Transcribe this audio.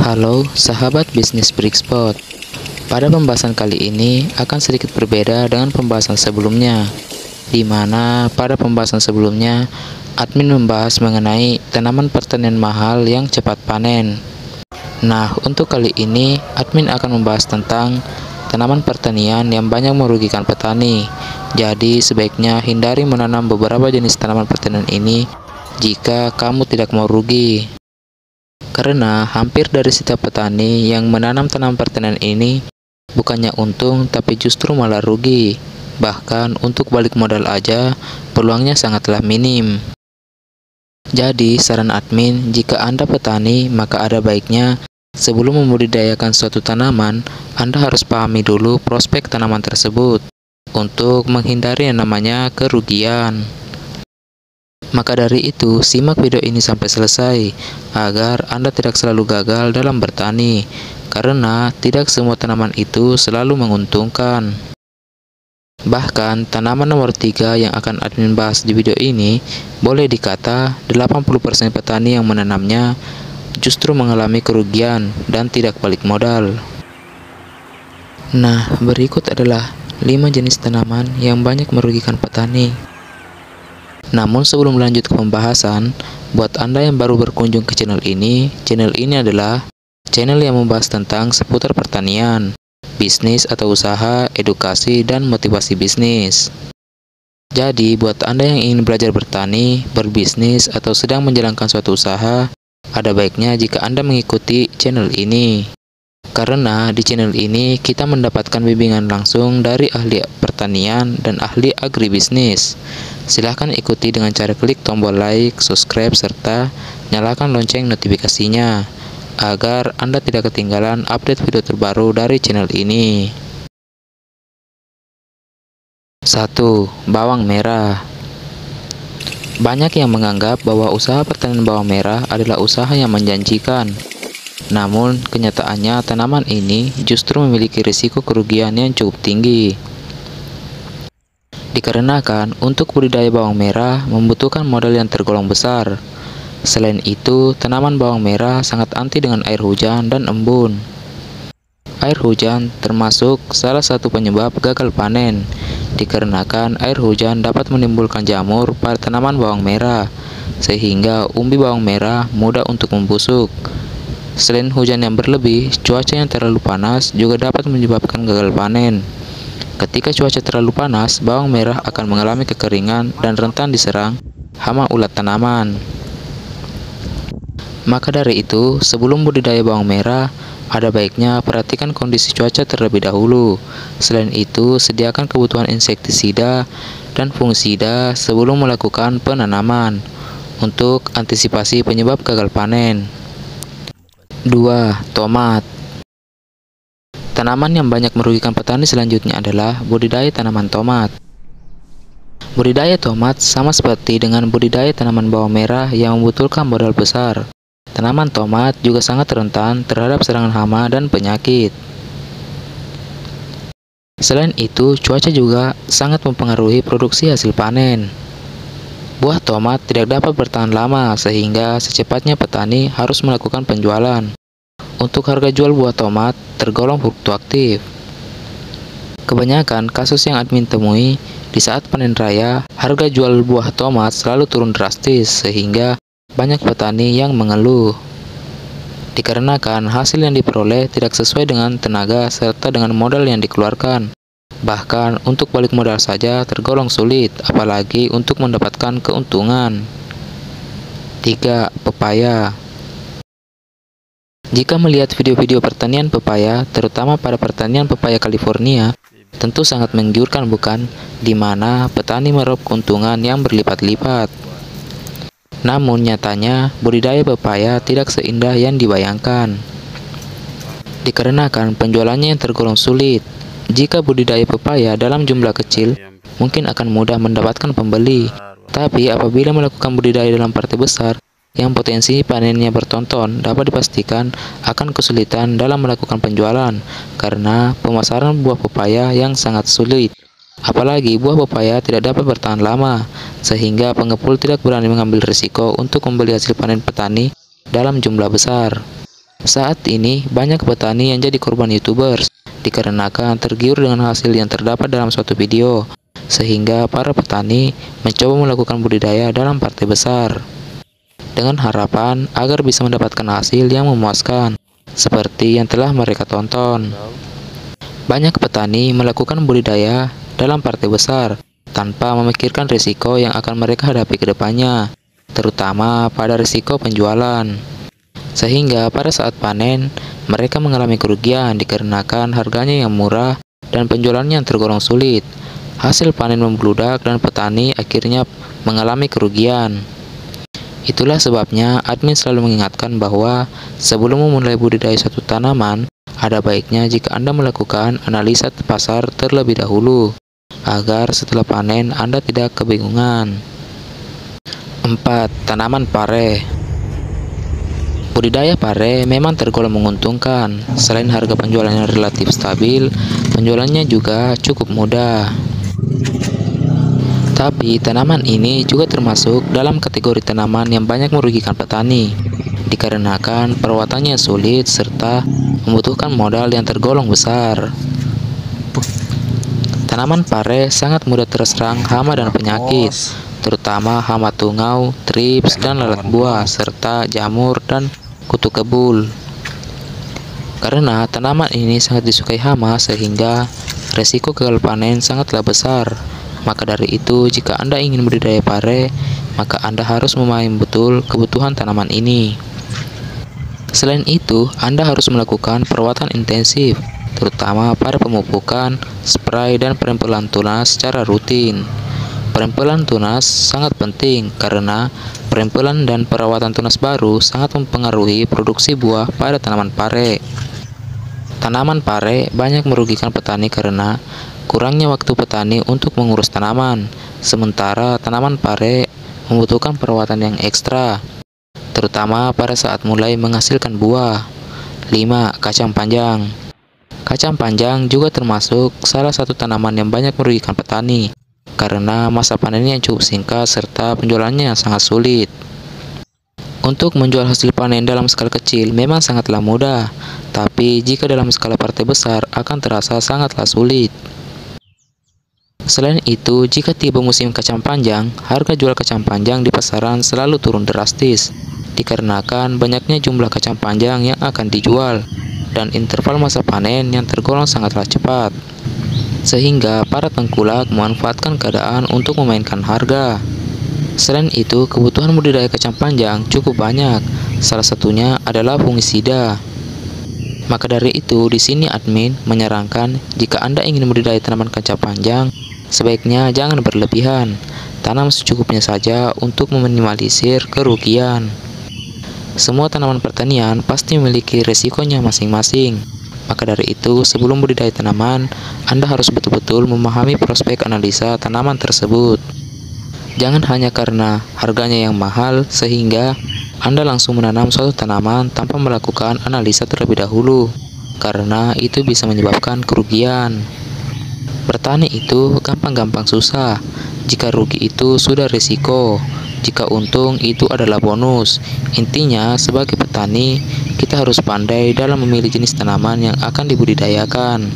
Halo sahabat bisnis Brickspot. Pada pembahasan kali ini akan sedikit berbeda dengan pembahasan sebelumnya, di mana pada pembahasan sebelumnya admin membahas mengenai tanaman pertanian mahal yang cepat panen. Nah, untuk kali ini admin akan membahas tentang tanaman pertanian yang banyak merugikan petani. Jadi sebaiknya hindari menanam beberapa jenis tanaman pertanian ini jika kamu tidak mau rugi. Karena hampir dari setiap petani yang menanam tanaman pertanian ini bukannya untung tapi justru malah rugi. Bahkan untuk balik modal aja peluangnya sangatlah minim. Jadi saran admin, jika Anda petani maka ada baiknya sebelum membudidayakan suatu tanaman, Anda harus pahami dulu prospek tanaman tersebut untuk menghindari yang namanya kerugian. Maka dari itu, simak video ini sampai selesai agar Anda tidak selalu gagal dalam bertani, karena tidak semua tanaman itu selalu menguntungkan. Bahkan, tanaman nomor 3 yang akan admin bahas di video ini, boleh dikata 80% petani yang menanamnya justru mengalami kerugian dan tidak balik modal. Nah, berikut adalah 5 jenis tanaman yang banyak merugikan petani. Namun sebelum lanjut ke pembahasan, buat Anda yang baru berkunjung ke channel ini adalah channel yang membahas tentang seputar pertanian, bisnis atau usaha, edukasi, dan motivasi bisnis. Jadi, buat Anda yang ingin belajar bertani, berbisnis, atau sedang menjalankan suatu usaha, ada baiknya jika Anda mengikuti channel ini. Karena di channel ini kita mendapatkan bimbingan langsung dari ahli pertanian dan ahli agribisnis. Silahkan ikuti dengan cara klik tombol like, subscribe, serta nyalakan lonceng notifikasinya agar Anda tidak ketinggalan update video terbaru dari channel ini. 1. Bawang merah. Banyak yang menganggap bahwa usaha pertanian bawang merah adalah usaha yang menjanjikan. Namun, kenyataannya tanaman ini justru memiliki risiko kerugian yang cukup tinggi. Dikarenakan untuk budidaya bawang merah membutuhkan modal yang tergolong besar. Selain itu, tanaman bawang merah sangat anti dengan air hujan dan embun. Air hujan termasuk salah satu penyebab gagal panen, dikarenakan air hujan dapat menimbulkan jamur pada tanaman bawang merah, sehingga umbi bawang merah mudah untuk membusuk. Selain hujan yang berlebih, cuaca yang terlalu panas juga dapat menyebabkan gagal panen. Ketika cuaca terlalu panas, bawang merah akan mengalami kekeringan dan rentan diserang hama ulat tanaman. Maka dari itu, sebelum budidaya bawang merah, ada baiknya perhatikan kondisi cuaca terlebih dahulu. Selain itu, sediakan kebutuhan insektisida dan fungisida sebelum melakukan penanaman untuk antisipasi penyebab gagal panen. 2. Tomat. Tanaman yang banyak merugikan petani selanjutnya adalah budidaya tanaman tomat. Budidaya tomat sama seperti dengan budidaya tanaman bawang merah yang membutuhkan modal besar. Tanaman tomat juga sangat rentan terhadap serangan hama dan penyakit. Selain itu, cuaca juga sangat mempengaruhi produksi hasil panen. Buah tomat tidak dapat bertahan lama sehingga secepatnya petani harus melakukan penjualan. Untuk harga jual buah tomat tergolong fluktuatif. Kebanyakan kasus yang admin temui di saat panen raya, harga jual buah tomat selalu turun drastis sehingga banyak petani yang mengeluh. Dikarenakan hasil yang diperoleh tidak sesuai dengan tenaga serta dengan modal yang dikeluarkan. Bahkan untuk balik modal saja tergolong sulit, apalagi untuk mendapatkan keuntungan. 3. Pepaya. Jika melihat video-video pertanian pepaya, terutama pada pertanian pepaya California, tentu sangat menggiurkan bukan? Di mana petani meraup keuntungan yang berlipat-lipat. Namun nyatanya budidaya pepaya tidak seindah yang dibayangkan. Dikarenakan penjualannya yang tergolong sulit. Jika budidaya pepaya dalam jumlah kecil, mungkin akan mudah mendapatkan pembeli. Tapi apabila melakukan budidaya dalam partai besar, yang potensi panennya bertonton, dapat dipastikan akan kesulitan dalam melakukan penjualan, karena pemasaran buah pepaya yang sangat sulit. Apalagi buah pepaya tidak dapat bertahan lama, sehingga pengepul tidak berani mengambil risiko untuk membeli hasil panen petani dalam jumlah besar. Saat ini, banyak petani yang jadi korban YouTubers dikarenakan tergiur dengan hasil yang terdapat dalam suatu video, sehingga para petani mencoba melakukan budidaya dalam partai besar dengan harapan agar bisa mendapatkan hasil yang memuaskan, seperti yang telah mereka tonton. Banyak petani melakukan budidaya dalam partai besar tanpa memikirkan risiko yang akan mereka hadapi ke depannya, terutama pada risiko penjualan. Sehingga pada saat panen, mereka mengalami kerugian dikarenakan harganya yang murah dan penjualannya yang tergolong sulit. Hasil panen membludak dan petani akhirnya mengalami kerugian. Itulah sebabnya admin selalu mengingatkan bahwa sebelum memulai budidaya suatu tanaman, ada baiknya jika Anda melakukan analisa pasar terlebih dahulu, agar setelah panen Anda tidak kebingungan. 4. Tanaman pare. Budidaya pare memang tergolong menguntungkan. Selain harga penjualannya relatif stabil, penjualannya juga cukup mudah. Tapi tanaman ini juga termasuk dalam kategori tanaman yang banyak merugikan petani, dikarenakan perawatannya sulit serta membutuhkan modal yang tergolong besar. Tanaman pare sangat mudah terserang hama dan penyakit, terutama hama tungau, trips, dan lalat buah, serta jamur dan kutu kebul. Karena tanaman ini sangat disukai hama sehingga resiko gagal panen sangatlah besar. Maka dari itu, jika Anda ingin budidaya pare, maka Anda harus memahami betul kebutuhan tanaman ini. Selain itu, Anda harus melakukan perawatan intensif, terutama pada pemupukan, spray, dan perempelan tunas secara rutin. Perempelan tunas sangat penting karena perempelan dan perawatan tunas baru sangat mempengaruhi produksi buah pada tanaman pare. Tanaman pare banyak merugikan petani karena kurangnya waktu petani untuk mengurus tanaman, sementara tanaman pare membutuhkan perawatan yang ekstra, terutama pada saat mulai menghasilkan buah. 5. Kacang panjang. Kacang panjang juga termasuk salah satu tanaman yang banyak merugikan petani, karena masa panennya yang cukup singkat serta penjualannya yang sangat sulit. Untuk menjual hasil panen dalam skala kecil memang sangatlah mudah, tapi jika dalam skala partai besar akan terasa sangatlah sulit. Selain itu, jika tiba musim kacang panjang, harga jual kacang panjang di pasaran selalu turun drastis, dikarenakan banyaknya jumlah kacang panjang yang akan dijual, dan interval masa panen yang tergolong sangatlah cepat. Sehingga para tengkulak memanfaatkan keadaan untuk memainkan harga. Selain itu, kebutuhan budidaya kacang panjang cukup banyak, salah satunya adalah fungisida. Maka dari itu, di sini admin menyarankan jika Anda ingin budidaya tanaman kacang panjang, sebaiknya jangan berlebihan, tanam secukupnya saja untuk meminimalisir kerugian. Semua tanaman pertanian pasti memiliki resikonya masing-masing. Maka dari itu, sebelum budidaya tanaman, Anda harus betul-betul memahami prospek analisa tanaman tersebut. Jangan hanya karena harganya yang mahal, sehingga Anda langsung menanam suatu tanaman tanpa melakukan analisa terlebih dahulu, karena itu bisa menyebabkan kerugian. Bertani itu gampang-gampang susah. Jika rugi itu sudah risiko, jika untung itu adalah bonus. Intinya, sebagai petani, kita harus pandai dalam memilih jenis tanaman yang akan dibudidayakan.